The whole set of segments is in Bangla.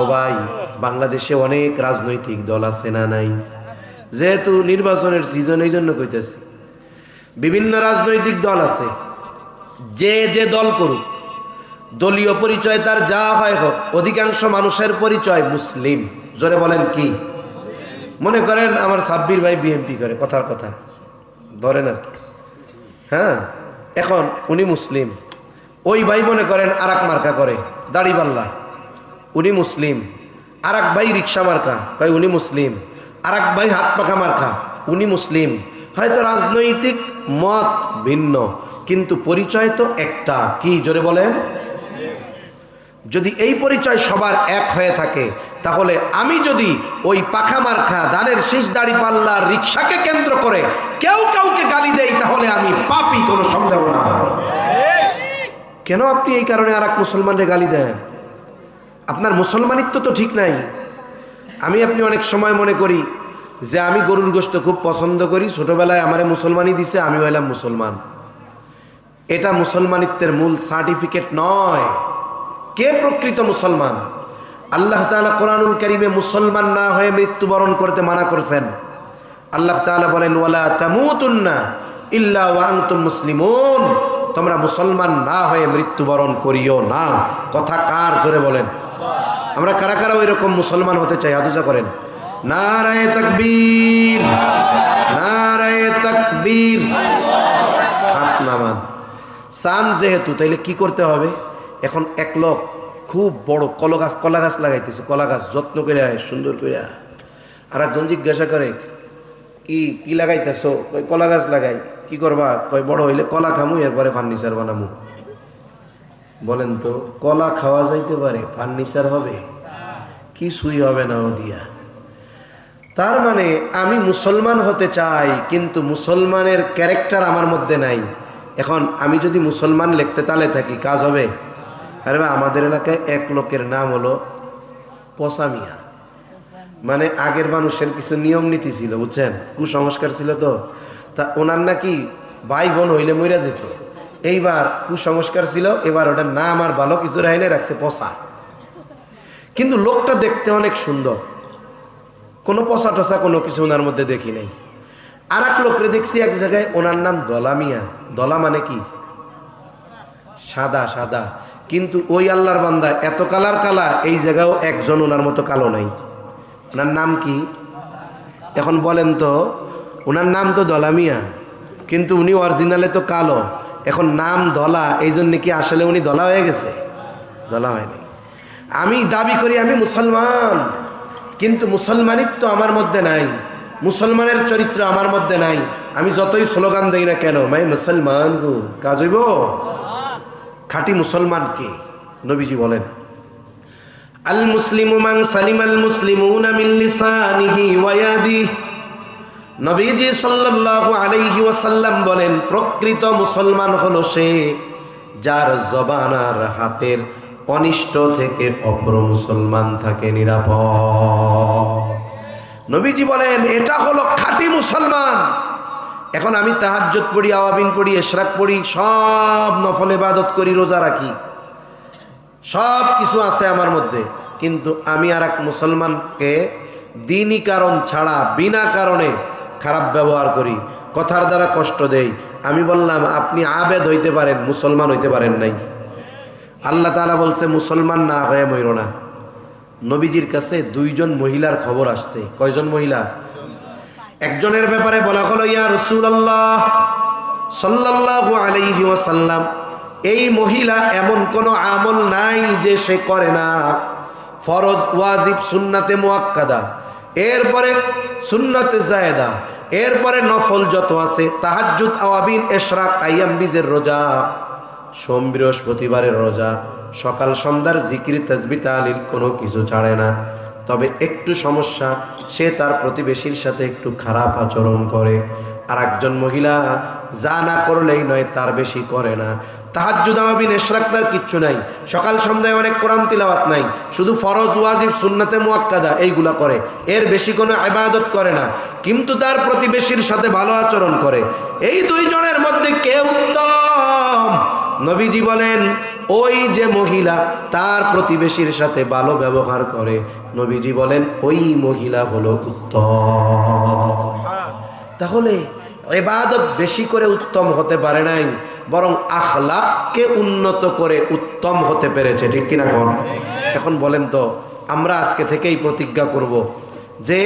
ও ভাই, বাংলাদেশে অনেক রাজনৈতিক দল আছে না নাই? যেহেতু নির্বাচনের সিজন, এই জন্য কইতেছি, বিভিন্ন রাজনৈতিক দল আছে। যে যে দল করুক, দলীয় পরিচয় তার যা হয় হোক, অধিকাংশ মানুষের পরিচয় মুসলিম। জোরে বলেন কি? মনে করেন আমার সাব্বির ভাই বিএনপি করে, কথার কথা ধরেন আর কি, হ্যাঁ, এখন উনি মুসলিম। ওই ভাই মনে করেন আরাক মার্কা করে, দাড়িপাল্লা, উনি মুসলিম। আরাক ভাই রিক্সা মার্কা, কয় উনি মুসলিম। আরাক ভাই হাত পাখা মার্কা, উনি মুসলিম। হয়তো রাজনৈতিক মত ভিন্ন, কিন্তু পরিচয় তো একটা। কি জোরে বলেন? যদি এই পরিচয় সবার এক হয়ে থাকে, তাহলে আমি যদি ওই পাখা মার্কা দানের শীষ দাড়িপাল্লা রিক্সাকে কেন্দ্র করে কেউ কাউকে গালি দেই, তাহলে আমি পাপী, কোনো সন্দেহ না। কেন আপনি এই কারণে আরেক মুসলমানরে গালি দেন? আপনার মুসলমানিত্ব তো ঠিক নাই। আপনি অনেক সময় মনে করি যে আমি গরুর গোশত খুব পছন্দ করি, ছোটবেলায় আমারে মুসলমানই দিছে, আমি হইলাম মুসলমান। এটা মুসলমানিত্বের মূল সার্টিফিকেট নয়। কে প্রকৃত মুসলমান? আল্লাহ তাআলা কোরআনুল কারীমে মুসলমান না হয়ে মৃত্যুবরণ করতে মানা করেছেন। আল্লাহ তাআলা বলেন, ওয়ালা তামুতুন্না ইল্লা ওয়া আনতুম মুসলিমুন, তোমরা মুসলমান না হয়ে মৃত্যুবরণ করিও না। কথা কার? জোরে বলেন। আমরা কারা কারা ওই রকম মুসলমান হতে চাই? আদুজা করেন। নারায়ে তাকবীর, নারায়ে তাকবীর। হাত নামান। সান যেহেতু, তাইলে কি করতে হবে? এখন এক লোক খুব বড় কলা গাছ লাগাইতেছে, কলা গাছ যত্ন করে সুন্দর করে। আর একজন জিজ্ঞাসা করে, কি কি লাগাইতেছো? কলা গাছ লাগাই। কি করবা? কয় বড় হইলে কলা খামু, এরপরে ফার্নিচার বানামু। বলেন তো, কলা খাওয়া যাইতে পারে, ফার্নিচার হবে? কিছুই হবে না ও দিয়া। তার মানে আমি মুসলমান হতে চাই, কিন্তু মুসলমানের ক্যারেক্টার আমার মধ্যে নাই। এখন আমি যদি মুসলমান লিখতে তালে থাকি, কাজ হবে? আরে ভাই, আমাদের এলাকায় এক লোকের নাম হলো পচা মিয়া। মানে আগের মানুষের কিছু নিয়ম নীতি ছিল, বুঝছেন, কুসংস্কার ছিল তো। তা ওনার নাকি ভাই বোন হইলে মইরা যেত। এইবার কুসংস্কার ছিল, এবার ওটার নাম আর ভালো কিছু রাইনে রাখছে পচা। কিন্তু লোকটা দেখতে অনেক সুন্দর, কোনো পচা টসা কোনো কিছু ওনার মধ্যে দেখি নাই। আর এক লোকরে দেখছি এক জায়গায়, ওনার নাম দলা মিয়া। দলা মানে কি? সাদা সাদা। কিন্তু ওই আল্লাহর বান্দা এত কালার কালা, এই জায়গাও একজন ওনার মতো কালো নাই। ওনার নাম কি? এখন বলেন তো, ওনার নাম তো দলা মিয়া, কিন্তু উনি অরিজিনালে তো কালো। এখন নাম দলা, এই জন্য কি আসলে উনি দলা হয়ে গেছে? দলা হয়নি। আমি দাবি করি আমি মুসলমান, কিন্তু মুসলমানিত্ব আমার মধ্যে নাই, মুসলমানের চরিত্র আমার মধ্যে নাই। আমি যতই স্লোগান দেই না কেন, মাই মুসলমান হু, কাজ হইব? খাঁটি মুসলমান কে? নবীজি বলেন, আল মুসলিমু মান সালিমাল মুসলিমুনা মিন লিসানিহি ওয়া ইয়াদিহি। নবীজি সাল্লাল্লাহু আলাইহি ওয়াসাল্লাম বলেন, প্রকৃত মুসলমান হলো সে যার জবান আর হাতের অনিষ্ট থেকে অপর মুসলমান থাকে নিরাপদ। নবীজি বলেন, এটা হলো খাঁটি মুসলমান। এখন আমি তাহাজ্জুদ পড়ি, আওয়াবিন পড়ি, ইশরাক পড়ি, সব নফল ইবাদত করি, রোজা রাখি, সব কিছু আছে আমার মধ্যে, কিন্তু আমি আর এক মুসলমানকে দ্বীনি কারণ ছাড়া বিনা কারণে খারাপ ব্যবহার করি, কথার দ্বারা কষ্ট দেই। আমি বললাম, আপনি আবেদ হইতে পারেন, মুসলমান হইতে পারেন নাই। আল্লাহ তাআলা বলছে, মুসলমান না হয়ে মইরো না। নবীজির কাছে দুইজন মহিলার খবর আসছে। কয়জন মহিলা? একজনের ব্যাপারে বলা হলো, ইয়া রাসূলুল্লাহ সাল্লাল্লাহু আলাইহি ওয়াসাল্লাম, এই মহিলা এমন কোনো আমল নাই যে সে করে না, ফরজ, ওয়াজিব, সুন্নাতে মুআক্কাদা, এরপরে সুন্নাতে জায়েদা, এরপরে নফল যত আছে, তাহাজ্জুদ, আওয়াবিন, ইশরাক, আইয়াম বীজের রোজা, সোম বৃহস্পতিবারের রোজা, সকাল সন্ধ্যার জিকির, তাসবিহ, তাহলিল, কোনো কিছু ছাড়ে না। তবে একটু সমস্যা, সে তার প্রতিবেশীর সাথে একটু খারাপ আচরণ করে। আর একজন মহিলা যা না করলেই নয়, তার বেশি করে না। তাহাজ্জুদ, আওয়াবিন, ইশরাক তার কিচ্ছু নাই, সকাল সন্ধ্যায় অনেক কোরআন তিলাওয়াত নাই, শুধু ফরজ, ওয়াজিব, সুন্নাতে মুআক্কাদা এইগুলা করে, এর বেশি কোনো ইবাদত করে না, কিন্তু তার প্রতিবেশীর সাথে ভালো আচরণ করে। এই দুইজনের মধ্যে কে উত্তম? নবীজি বলেন ওই যে মহিলা তার প্রতিবেশীর সাথে ভালো ব্যবহার করে, নবীজি বলেন ওই মহিলা হলো উত্তম। তাহলে ইবাদত বেশি করে উত্তম হতে পারে নাই, বরং আখলাককে উন্নত করে উত্তম হতে পেরেছে, ঠিক কিনা কোন? এখন বলেন তো, আমরা আজকে থেকেই প্রতিজ্ঞা করব যে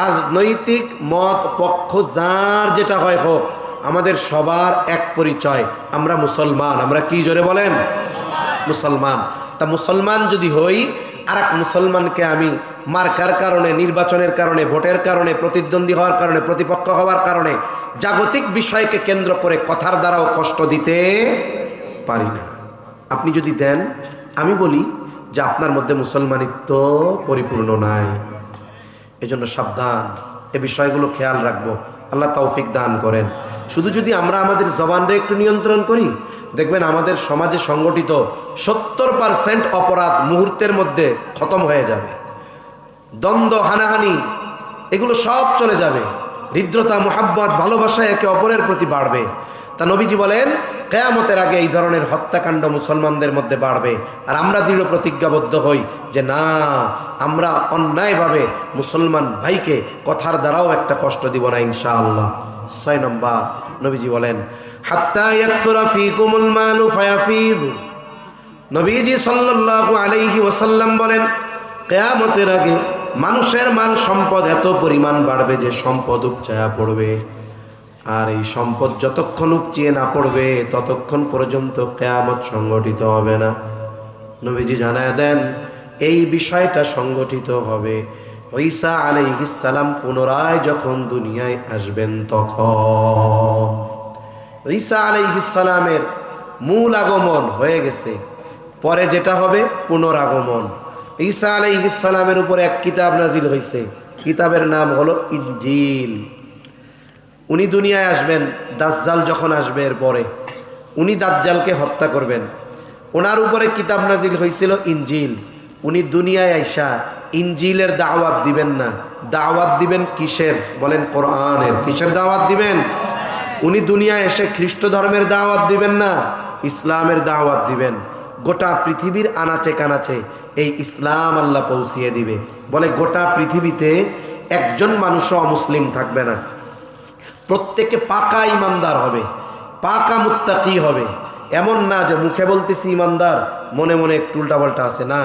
রাজনৈতিক মত পক্ষ যার যেটা হয় হোক, আমাদের সবার এক পরিচয়, আমরা মুসলমান। আমরা কি জোরে বলেন? মুসলমান। তা মুসলমান যদি হই, আর এক মুসলমানকে আমি মার্কার কারণে, নির্বাচনের কারণে, ভোটের কারণে, প্রতিদ্বন্দ্বী হওয়ার কারণে, প্রতিপক্ষ হওয়ার কারণে, জাগতিক বিষয়কে কেন্দ্র করে কথার দ্বারাও কষ্ট দিতে পারি না। আপনি যদি দেন, আমি বলি যে আপনার মধ্যে মুসলমানিত্ব পরিপূর্ণ নাই। এজন্য সাবধান, এ বিষয়গুলো খেয়াল রাখবো। আল্লাহ তৌফিক দান করেন। শুধু যদি আমরা আমাদের জবানরে একটু নিয়ন্ত্রণ করি, দেখবেন আমাদের সমাজে সংগঠিত 70% অপরাধ মুহূর্তের মধ্যে খতম হয়ে যাবে। দ্বন্দ্ব, হানাহানি, এগুলো সব চলে যাবে। হৃদ্রতা, মুহাব্বত, ভালোবাসা একে অপরের প্রতি বাড়বে। তা নবীজি বলেন কিয়ামতের আগে এই ধরনের হত্যাকাণ্ড মুসলমানদের মধ্যে বাড়বে। আর আমরা দৃঢ় প্রতিজ্ঞাবদ্ধ হই যে না, আমরা অন্যায়ভাবে মুসলমান ভাইকে কথার দ্বারাও একটা কষ্ট দিব না ইনশাআল্লাহ। 6 নম্বর, নবীজি বলেন হাত্তা ইয়াকসুরা ফীকুমুল মালু ফায়াফিদ। নবীজি সাল্লাল্লাহু আলাইহি ওয়াসাল্লাম বলেন কিয়ামতের আগে মানুষের মাল সম্পদ এত পরিমাণ বাড়বে যে সম্পদ উপচায়া পড়বে। আর এই সম্পদ যতক্ষণ উপচিয়ে না পড়বে ততক্ষণ পর্যন্ত কিয়ামত সংগঠিত হবে না। নবীজি জানায় দেন এই বিষয়টা সংগঠিত হবে ঈসা আলাইহিস সালাম পুনরায় যখন দুনিয়ায় আসবেন তখন। ঈসা আলাইহিস সালামের মূল আগমন হয়ে গেছে, পরে যেটা হবে পুনরাগমন। ঈসা আলাইহিস সালামের উপর এক কিতাব নাজিল হয়েছে, কিতাবের নাম হলো ইনজিল। উনি দুনিয়ায় আসবেন, দাজ্জাল যখন আসবে এর পরে উনি দাজ্জালকে হত্যা করবেন। ওনার উপরে কিতাব নাজিল হয়েছিল ইনজিল। উনি দুনিয়ায় আইসা ইনজিলের দাওয়াত দিবেন না, দাওয়াত দিবেন কিসের? বলেন কোরআনের। কিসের দাওয়াত দিবেন? উনি দুনিয়ায় এসে খ্রিস্ট ধর্মের দাওয়াত দিবেন না, ইসলামের দাওয়াত দিবেন। গোটা পৃথিবীর আনাচে কানাচে এই ইসলাম আল্লাহ পৌঁছিয়ে দিবে। বলে গোটা পৃথিবীতে একজন মানুষও অমুসলিম থাকবে না, প্রত্যেকে পাকা ইমানদার হবে, পাকা মুত্তাকি হবে। এমন না যে মুখে বলতেছি ইমানদার, মনে মনে একটু উল্টাপাল্টা আছে, না,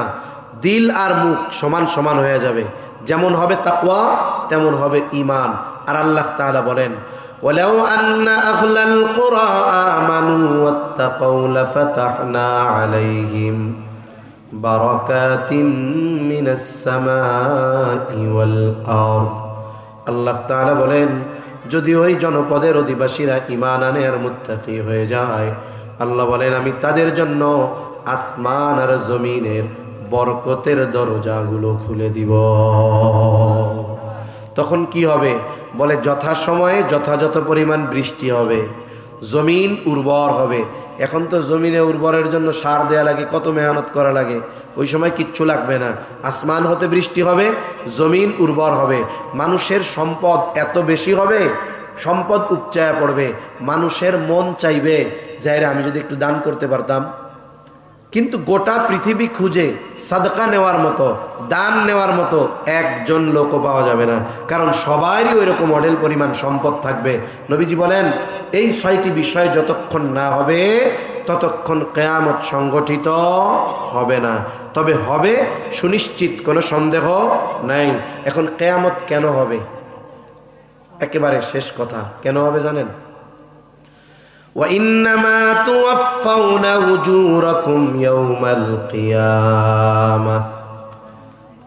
দিল আর মুখ সমান সমান হয়ে যাবে। যেমন হবে তাকওয়া তেমন হবে ঈমান। আর আল্লাহ তাআলা বলেন ওয়ালাউ আন্না আহলাল কুরা আমানু ওয়াত্তাকাউ লাফাতাহনা আলাইহিম বারাকাতিম মিনাস সামাই ওয়াল আরদ। আল্লাহ তাআলা বলেন যদি ওই জনপদের অধিবাসীরা ঈমান আনে আর মুত্তাকি হয়ে যায়, আল্লাহ বলেন আমি তাদের জন্য আসমান আর জমিনের বরকতের দরজাগুলো খুলে দিব। তখন কি হবে? বলে যথাসময়ে যথাযথ পরিমাণ বৃষ্টি হবে, জমিন উর্বর হবে। এখন তো জমিনে উর্বরের জন্য সার দেয়া লাগে, কত মেহনত করা লাগে, ওই সময় কিচ্ছু লাগবে না। আসমান হতে বৃষ্টি হবে, জমিন উর্বর হবে, মানুষের সম্পদ এত বেশি হবে, সম্পদ উপচায়া পড়বে। মানুষের মন চাইবে যে আমি যদি একটু দান করতে পারতাম। কিন্তু গোটা পৃথিবী খুঁজে সাদকা নেওয়ার মতো, দান নেওয়ার মতো একজন লোকও পাওয়া যাবে না, কারণ সবারই ওই রকম মডেল পরিমাণ সম্পদ থাকবে। নবীজি বলেন এই 6টি বিষয় যতক্ষণ না হবে ততক্ষণ কিয়ামত সংগঠিত হবে না। তবে হবে সুনিশ্চিত, কোনো সন্দেহ নাই। এখন কিয়ামত কেন হবে? একেবারে শেষ কথা, কেন হবে জানেন? وَإِنَّمَا تُوَفَّوْنَ أُجُورَكُمْ يَوْمَ الْقِيَامَةِ।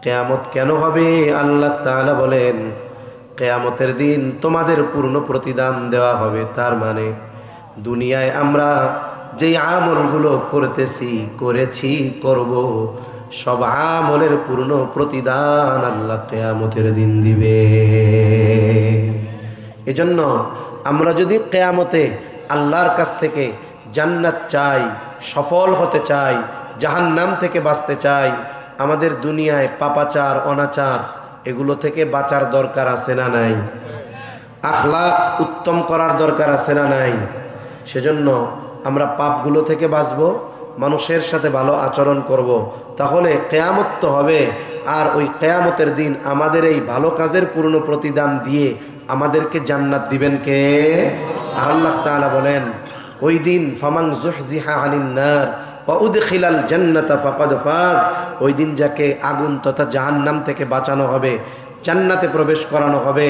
কিয়ামত কেন হবে? আল্লাহ তাআলা বলেন কিয়ামতের দিন তোমাদের পূর্ণ প্রতিদান দেওয়া হবে। তার মানে দুনিয়ায় আমরা যেই আমলগুলো করেছি করব, সব আমলের পূর্ণ প্রতিদান আল্লাহ কিয়ামতের দিন দিবে। এজন্য আমরা যদি কিয়ামতে আল্লাহর কাছ থেকে জান্নাত চাই, সফল হতে চাই, জাহান্নাম থেকে বাঁচতে চাই, আমাদের দুনিয়ায় পাপাচার, অনাচার এগুলো থেকে বাঁচার দরকার আছে না নাই? আখলাক উত্তম করার দরকার আছে না নাই? সেজন্য আমরা পাপগুলো থেকে বাঁচব, মানুষের সাথে ভালো আচরণ করব, তাহলে কেয়ামত তো হবে। আর ওই কেয়ামতের দিন আমাদের এই ভালো কাজের পূর্ণ প্রতিদান দিয়ে আমাদেরকে জান্নাত দিবেন কে? আল্লাহ তাআলা বলেন ওই দিন ফামান যুহজিহা আনিন নার ওয়া উদখিলাল জান্নাতা ফাকাদ ফাজ, ওই দিন যাকে আগুন তথা জাহান্নাম থেকে বাঁচানো হবে, জান্নাতে প্রবেশ করানো হবে,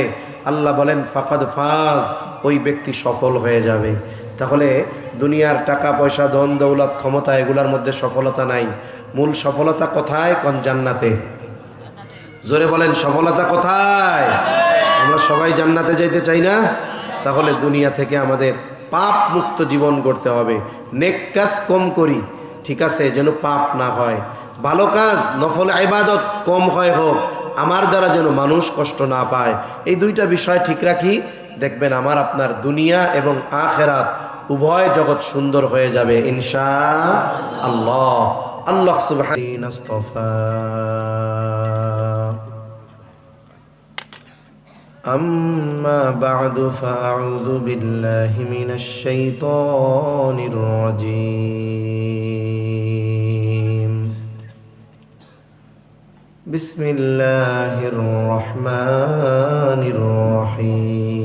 আল্লাহ বলেন ফাকাদ ফাজ, ওই ব্যক্তি সফল হয়ে যাবে। তাহলে দুনিয়ার টাকা পয়সা ধন দৌলত ক্ষমতা এগুলোর মধ্যে সফলতা নাই, মূল সফলতা কোথায়? কোন জান্নাতে। জোরে বলেন সফলতা কোথায়? আমরা সবাই জান্নাতে যাইতে চাই না? তাহলে দুনিয়া থেকে আমাদের পাপ মুক্ত জীবন গড়তে হবে, নেক কাজ কম করি, ঠিক আছে, যেন পাপ না হয়, ভালো কাজ নফল ইবাদত কম হয় হোক, আমার দ্বারা যেন মানুষ কষ্ট না পায়, এই দুইটা বিষয় ঠিক রাখি, দেখবেন আমার আপনার দুনিয়া এবং আখিরাত উভয় জগৎ সুন্দর হয়ে যাবে ইনশাআল্লাহ। আল্লাহ সুবহানাহু أما بعد فأعوذ بالله من الشيطان الرجيم. بسم الله الرحمن الرحيم.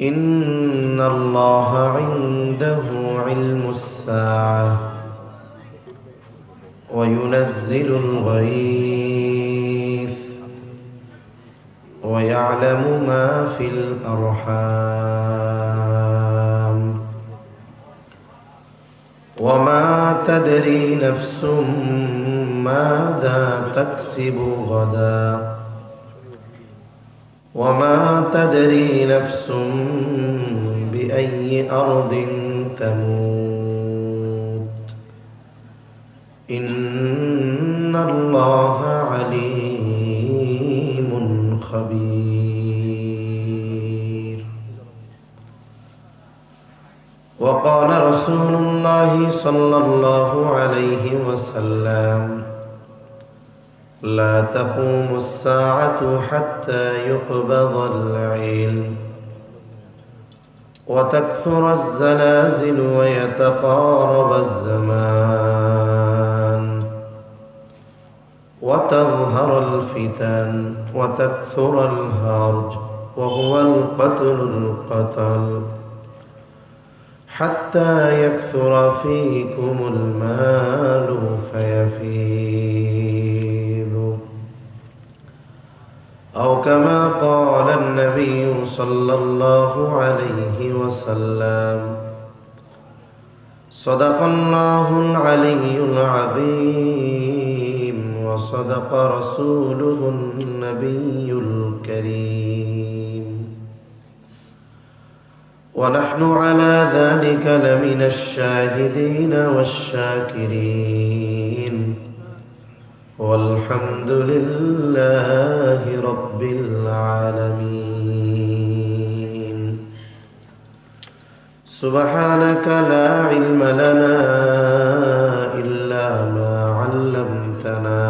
إن الله عنده علم الساعة وينزل الغيث ويعلم ما في الأرحام وما تدري نفس ماذا تكسب غدا وما تدري نفس بأي أرض تموت إن الله عليم خبير. وقال رسول الله صلى الله عليه وسلم لا تقوم الساعة حتى يقبض العلم وتكثر الزلازل ويتقارب الزمان وتظهر الفتن وتكثر الهرج وهو القتل حتى يكثر فيكم المال فيفيض أو كما قال النبي صلى الله عليه وسلم صدق الله العلي العظيم وصدق رسوله النبي الكريم ونحن على ذلك لمن الشاهدين والشاكرين والحمد لله رب العالمين. سبحانك لا علم لنا إلا ما علمتنا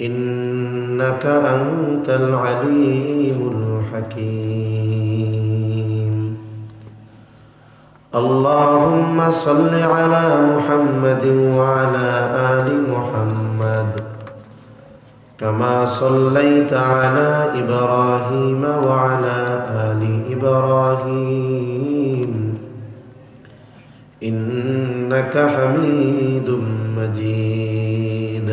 إنك أنت العليم الحكيم. اللهم صل على محمد وعلى آل محمد كما صليت على إبراهيم وعلى آل إبراهيم إنك حميد مجيد.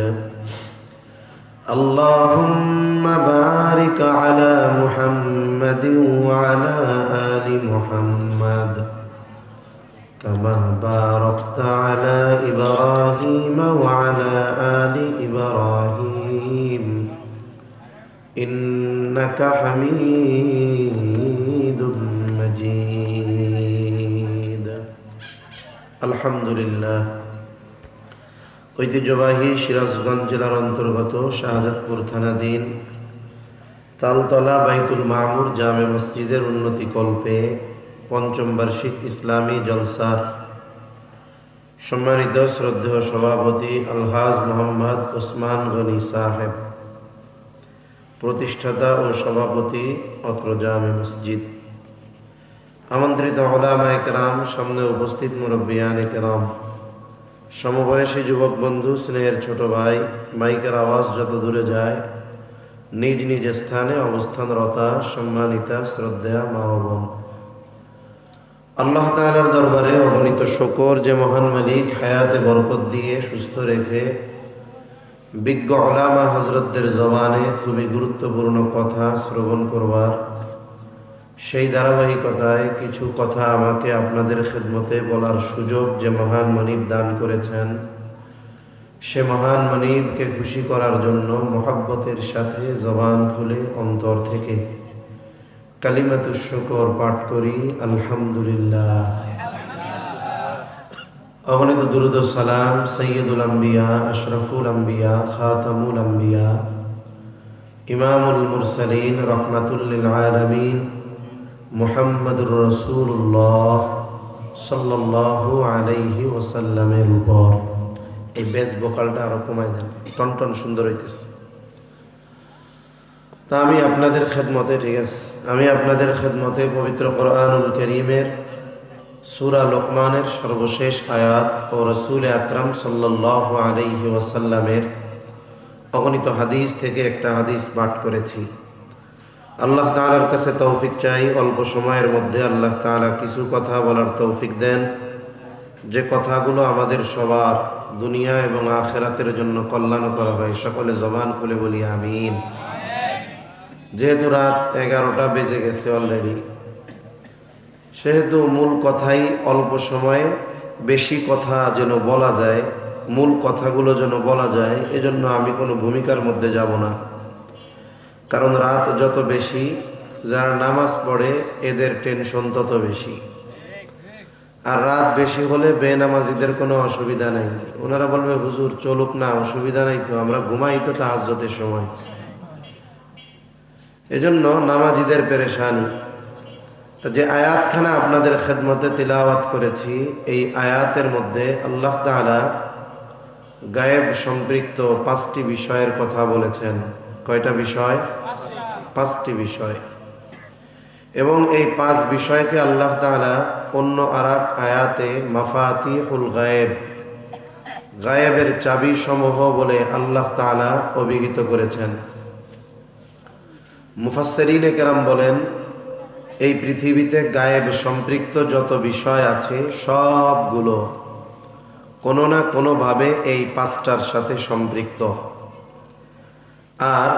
اللهم بارك على محمد وعلى آل محمد كما باركت على إبراهيم وعلى آل إبراهيم إنك حميد مجيد. الحمد لله. ঐতিহ্যবাহী সিরাজগঞ্জ জেলার অন্তর্গত শাহজাদপুর থানাধীন তালতলা বাইতুল মামুর জামে মসজিদের উন্নতি কল্পে পঞ্চম বার্ষিক ইসলামী জলসার সম্মানিত শ্রদ্ধেয় সভাপতি আলহাজ মোহাম্মদ ওসমান গনি সাহেব, প্রতিষ্ঠাতা ও সভাপতি অত্র জামে মসজিদ, আমন্ত্রিত উলামায়ে কেরাম, সামনে উপস্থিত মুরব্বিয়ানে কেরাম, সমবয়সী যুবক বন্ধু, স্নেহের ছোট ভাই, মাইকের আওয়াজ যত দূরে যায়, নিজ নিজ স্থানে অবস্থানরতা সম্মানিতা শ্রদ্ধেয়া মা ও বোন, আল্লাহ তাআলার দরবারে অগণিত শুকর যে মহান মালিক হায়াতে বরকত দিয়ে সুস্থ রেখে বিজ্ঞ উলামা হযরতদের জবানে খুবই গুরুত্বপূর্ণ কথা শ্রবণ করবার সেই ধারাবাহিকতায় কিছু কথা আমাকে আপনাদের খেদমতে বলার সুযোগ যে মহান মানিব দান করেছেন, সে মহান মানিবকে খুশি করার জন্য মহব্বতের সাথে জবান খুলে অন্তর থেকে কালিমাতুশ শুকর পাঠ করি আলহামদুলিল্লাহ। অগণিত দুরূদ ও সালাম সৈয়দুল আম্বিয়া, আশরাফুল আম্বিয়া, খাতামুল আম্বিয়া, ইমামুল মুরসালিন, রহমাতুল লিল আলামিন মুহাম্মদুর রাসূলুল্লাহ সাল্লাল্লাহু আলাইহি ওয়াসাল্লামের উপর। এই বেস ভোকালটা আরো কমাই দেন, টনটন সুন্দর হইতেছে। তা আমি আপনাদের খেদমতে, ঠিক আছে, আমি আপনাদের খেদমতে পবিত্র কোরআনুল কারীমের সূরা লোকমানের সর্বশেষ আয়াত ও রাসূল আকরাম সাল্লাল্লাহু আলাইহি ওয়াসাল্লামের অগণিত হাদিস থেকে একটা হাদিস পাঠ করেছি। আল্লাহ তাআলার কাছে তৌফিক চাই, অল্প সময়ের মধ্যে আল্লাহ তাআলা কিছু কথা বলার তৌফিক দেন, যে কথাগুলো আমাদের সবার দুনিয়া এবং আখিরাতের জন্য কল্যাণ করা হয়। সকলে জবান খুলে বলি আমিন। যেহেতু রাত 11টা বেজে গেছে অলরেডি, সেহেতু মূল কথাই অল্প সময়ে বেশি কথা যেন বলা যায়, মূল কথাগুলো যেন বলা যায়, এজন্য আমি কোনো ভূমিকার মধ্যে যাব না। কারণ রাত যত বেশি, যারা নামাজ পড়ে এদের টেনশন তত বেশি, আর রাত বেশি হলে বেনামাজিদের কোনো অসুবিধা নেই। ওনারা বলবে হুজুর চলুক না, অসুবিধা নেই তো, আমরা ঘুমাই তো তাহাজ্জুদের সময়। এজন্য নামাজিদের পেরেশানি। তা যে আয়াতখানা আপনাদের খেদমতে তিলাওয়াত করেছি, এই আয়াতের মধ্যে আল্লাহ তাআলা গায়েব সম্পৃক্ত 5টি বিষয়ের কথা বলেছেন। কয়টা বিষয়? 5টি বিষয়। এবং এই 5 বিষয়কে আল্লাহ তাআলা অন্য আরেক আয়াতে মাফাতিহুল গায়েব, গায়েবের চাবি সমূহ বলে আল্লাহ তাআলা অভিহিত করেছেন। মুফাসসিরিনে কেরাম বলেন, এই পৃথিবীতে গায়েব সম্পৃক্ত যত বিষয় আছে সবগুলো কোনো না কোনোভাবে এই 5টার সাথে সম্পৃক্ত। আর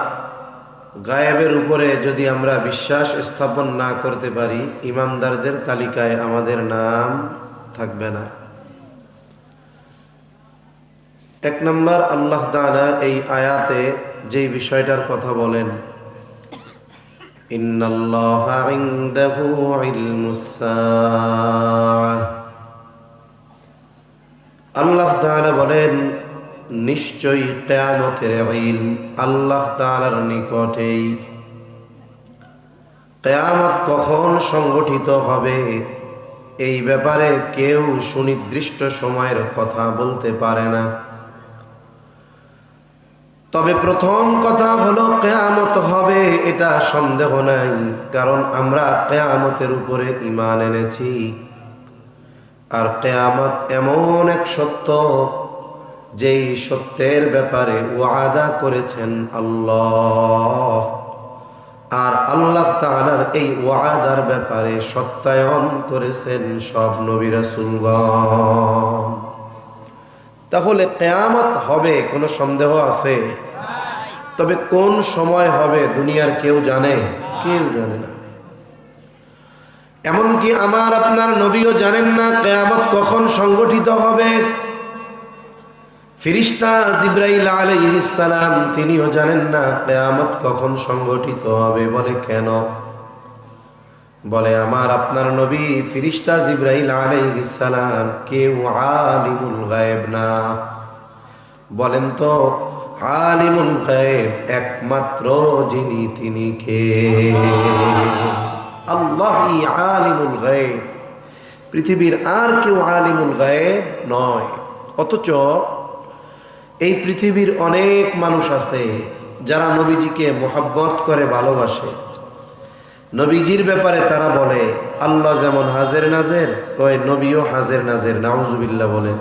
গায়েবের উপরে যদি আমরা বিশ্বাস স্থাপন না করতে পারি, ইমানদারদের তালিকায় আমাদের নাম থাকবে না। 1 নম্বর, আল্লাহ তাআলা এই আয়াতে যেই বিষয়টার কথা বলেন, ইন্নাল্লাহা ইনদাহু ইলমুস সাআহ, আল্লাহ তাআলা বলেন নিশ্চয়ই কিয়ামতের ইলম আল্লাহ তাআলার নিকটেই। কিয়ামত কখন সংগঠিত হবে এই ব্যাপারে কেউ সুনির্দিষ্ট সময়ের কথা বলতে পারে না। তবে প্রথম কথা হলো কিয়ামত হবে, এটা সন্দেহ নাই, কারণ আমরা কিয়ামতের উপরে ঈমান এনেছি। আর কিয়ামত এমন এক সত্য, যেই সত্যের ব্যাপারে ওয়াদা করেছেন আল্লাহ, আর আল্লাহ তাআলার এই ওয়াদার ব্যাপারে সত্যায়ন করেছেন সব নবী রাসূলগণ। তাহলে কিয়ামত হবে, কোনো সন্দেহ আছে? তবে কোন সময় হবে দুনিয়ার কেউ জানে? কেউ জানে না। এমনকি আমার আপনার নবীও জানেন না কিয়ামত কখন সংগঠিত হবে। ফেরেশতা জিবরাইল আলাইহিস সালাম তিনিও জানেন না কিয়ামত কখন সংগঠিত হবে। বলে কেন? বলে আমার আপনার নবী ফেরেশতা জিবরাইল আলাইহিস সালাম কেউ আলিমুল গায়েব না। বলেন তো আলিমুল গায়েব একমাত্র যিনি, তিনি কে? আল্লাহই আলিমুল গায়েব, পৃথিবীর আর কেউ আলিমুল গায়েব নয়। অথচ এই পৃথিবীর অনেক মানুষ আছে যারা নবীজিকে মোহাব্বত করে ভালোবাসে, নবীজির ব্যাপারে তারা বলে আল্লাহ যেমন হাজের নাজের, ওই নবীও হাজের নাজের, নাউজুবিল্লাহ বলেন।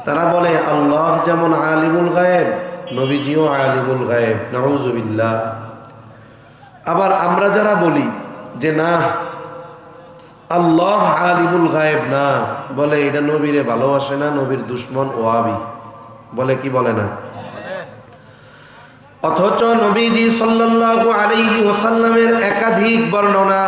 তারা বলে আল্লাহ যেমন আলিমুল গায়েব, নবীজিও আলিমুল গায়েব, নাউজুবিল্লাহ। আবার আমরা যারা বলি যে না আল্লাহ আলিমুল গায়েব না, বলে এটা নবীরে ভালোবাসে না, নবীর দুশ্মন ওয়াহাবি বলে, কি বলে না? অথচ নবীজি সাল্লাল্লাহু আলাইহি ওয়াসাল্লামের একাধিক বর্ণনা,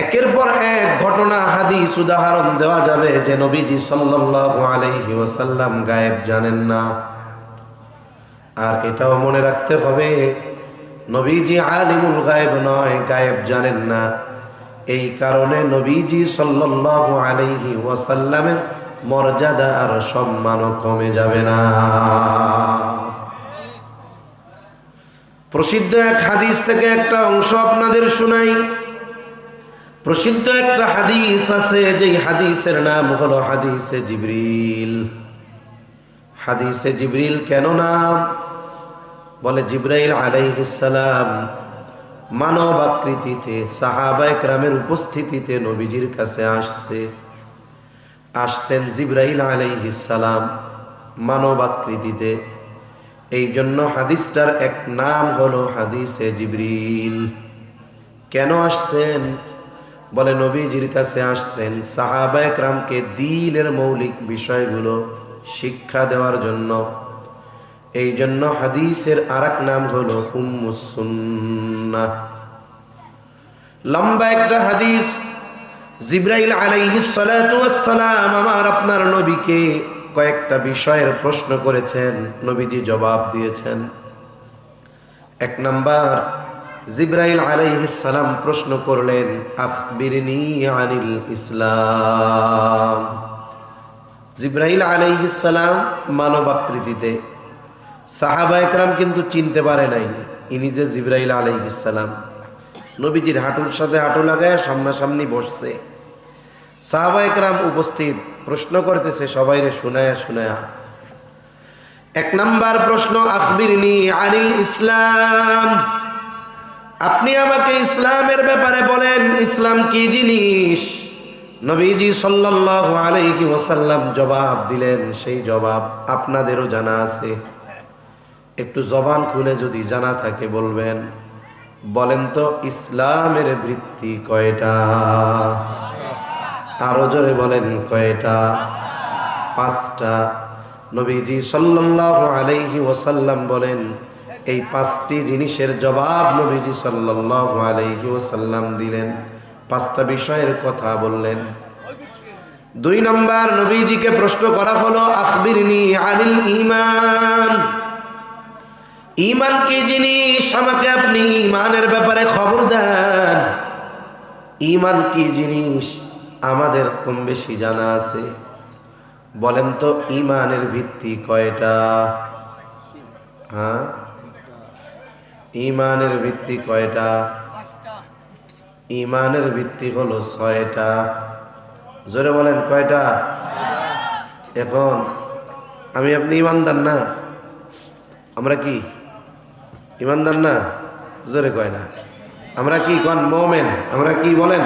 একের পর এক ঘটনা, হাদিস উদাহরণ দেওয়া যাবে যে নবীজি সাল্লাল্লাহু আলাইহি ওয়াসাল্লাম গায়েব জানেন না। আর এটাও মনে রাখতে হবে নবীজি আলিমুল গায়েব নয়, গায়েব জানেন না। এই কারণে নবীজি সাল্লাল্লাহু আলাইহি ওয়াসাল্লামের মর্যাদা আর সম্মানও কমে যাবে না। প্রসিদ্ধ এক হাদিস থেকে একটা অংশ আপনাদের শুনাই। প্রসিদ্ধ একটা হাদিস আছে, যেই হাদিসের নাম হলো হাদিসে জিবরিল। হাদিসে জিবরিল কেন নাম? বলে জিবরাইল আলাইহিস সালাম মানব আকৃতিতে সাহাবায়ে কেরামের উপস্থিতিতে নবীজির কাছে আসছেন জিবরাইল আলাইহিস সালাম মানব আকৃতিতে। এই জন্য হাদিসটার এক নাম হলো হাদিসে জিবরিল। কেন আসছেন? বলে নবীজির কাছে আসছেন সাহাবায়ে কেরামকে দ্বীনের মৌলিক বিষয়গুলো শিক্ষা দেওয়ার জন্য। এই জন্য হাদিসের আরেক নাম হলো উম্মুস সুন্নাহ। লম্বা একটা হাদিস। জিবরাইল আলাইহিস সালাতু ওয়াস সালাম আমার আপনার নবীকে কয়েকটা বিষয়ের প্রশ্ন করেছেন, নবীজি জবাব দিয়েছেন। এক নাম্বার, জিবরাইল আলাইহিস সালাম প্রশ্ন করলেন আখবিরনি আনিল ইসলাম। জিবরাইল আলাইহিস সালাম মানব আকৃতিতে, সাহাবায়ে কেরাম কিন্তু চিনতে পারে নাই ইনি যে জিবরাইল আলাইহিস সালাম। নবীজির হাঁটুর সাথে হাঁটু লাগায় সামনাসামনি বসছে, সাহাবায়ে কেরাম উপস্থিত, প্রশ্ন করতেছে সবাইরে শুনায়া শুনায়া। এক নাম্বার প্রশ্ন, আখবিরনি আনিল ইসলাম, আপনি আমাকে ইসলামের ব্যাপারে বলেন, ইসলাম কি জিনিস? নবীজি সাল্লাল্লাহু আলাইহি ওয়াসাল্লাম জবাব দিলেন, সেই জবাব আপনাদেরও জানা আছে। একটু জবান খুলে যদি জানা থাকে বলবেন। বলেন তো ইসলামের ভিত্তি কয়টা? আরো জোরে বলেন কয়টা? 5টা। নবীজি সাল্লাল্লাহু আলাইহি ওয়াসাল্লাম বলেন এই 5টি জিনিসের জবাব নবীজি সাল্লাল্লাহু আলাইহি ওয়াসাল্লাম দিলেন, 5টা বিষয়ের কথা বললেন। 2 নাম্বার, নবীজিকে প্রশ্ন করা হলো আখবিরনি আনিল ঈমান, ঈমান কি জিনিস? আমাকে আপনি ঈমানের ব্যাপারে খবর দেন। ঈমান কি জিনিস আমাদের কম বেশি জানা আছে। বলেন তো ঈমানের ভিত্তি কয়টা? হ্যাঁ, ঈমানের ভিত্তি কয়টা? ঈমানের ভিত্তি হলো 6টা। জোরে বলেন কয়টা? এখন আমি আপনি ঈমানদার না? আমরা কি ঈমানদার না? জোরে কয় না। আমরা কি কোন মুমিন? আমরা কি বলেন?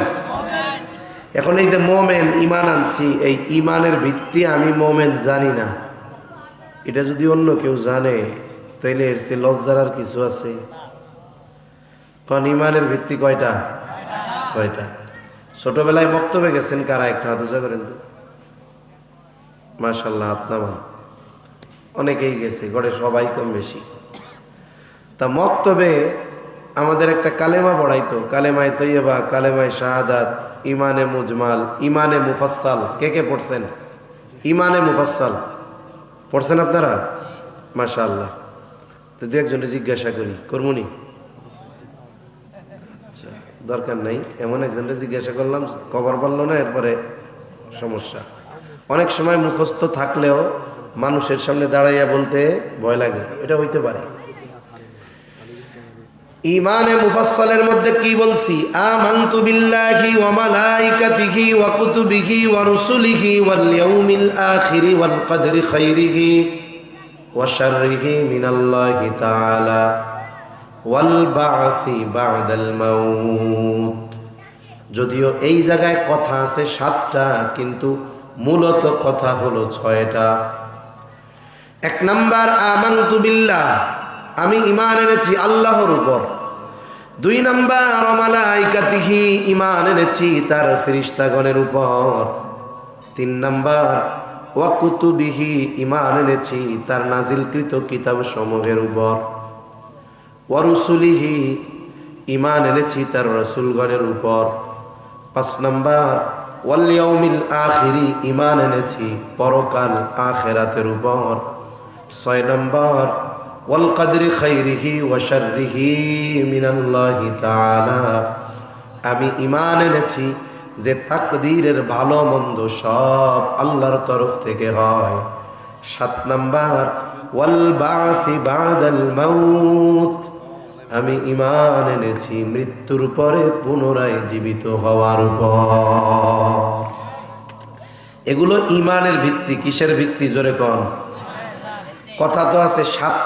এখন এই যে মুমিন ঈমান আনছি, এই ঈমানের ভিত্তি আমি মুমিন জানি না, এটা যদি অন্য কেউ জানে তাইলে এর চেয়ে লজ্জার আর কিছু আছে? কারণ ঈমানের ভিত্তি কয়টা? 6টা। ছোটবেলায় বক্তব্যে গেছেন কারা? একটু হাত উঁচা করেন তো। মাশাআল্লাহ, আপনামান অনেকেই গেছে, ঘরে সবাই কম বেশি। তা মক্তবে আমাদের একটা কালেমা পড়াইতো, কালেমায়ে তৈয়বা, কালেমায়ে শাহাদাত, ইমানে মুজমাল, ইমানে মুফাসসাল। কে কে পড়ছেন? ইমানে মুফাসসাল পড়ছেন আপনারা? মাশাআল্লাহ। তো 2-1জনে জিজ্ঞাসা করি, করমুনি? আচ্ছা, দরকার নাই। এমন একজনকে জিজ্ঞাসা করলাম, কবর বলল না, এরপরে সমস্যা। অনেক সময় মুখস্থ থাকলেও মানুষের সামনে দাঁড়াইয়া বলতে ভয় লাগে, এটা হইতে পারে। ঈমানে মুফাসসালের মধ্যে কি বলছি? আমানতু বিল্লাহি ওয়া মালাইকাতিহি ওয়া কুতুবিহি ওয়া রুসুলিহি ওয়াল ইয়াউমিল আখিরি ওয়াল কদরি খাইরিহি ওয়া শাররিহি মিনাল্লাহি তাআলা ওয়াল বা'সি বা'দাল মাউত। যদিও এই জায়গায় কথা আছে 7টা, কিন্তু মূলত কথা হলো 6টা। 1 নাম্বার আমানতু বিল্লাহ, আমি ঈমান এনেছি আল্লাহর উপর। 2 নাম্বার মালাইকাতিহি, ঈমান এনেছি তার ফেরেশতাগণের উপর। 3 নাম্বার ওয়া কুতুবিহি, ঈমান এনেছি তার নাজিলকৃত কিতাব সমূহের উপর। ওয়া রুসুলিহি, ঈমান এনেছি তার রাসূলগণের উপর। 5 নাম্বার ওয়াল ইয়াউমিল আখিরি, ঈমান এনেছি পরকাল আখিরাতের উপর। 6 নাম্বার ওয়াল কদরি খাইরিহি ওয়া শাররিহি মিনাল্লাহি তাআলা, আমি ঈমান এনেছি যে তাকদীরের ভালো মন্দ সব আল্লাহর তরফ থেকে হয়। 7 নাম্বার ওয়াল বা'সি বা'দাল মাউত, আমি ঈমান এনেছি মৃত্যুর পরে পুনরায় জীবিত হওয়ার উপর। এগুলো ঈমানের ভিত্তি। কিসের ভিত্তি? জোরে কোন। কথা তো আছে 7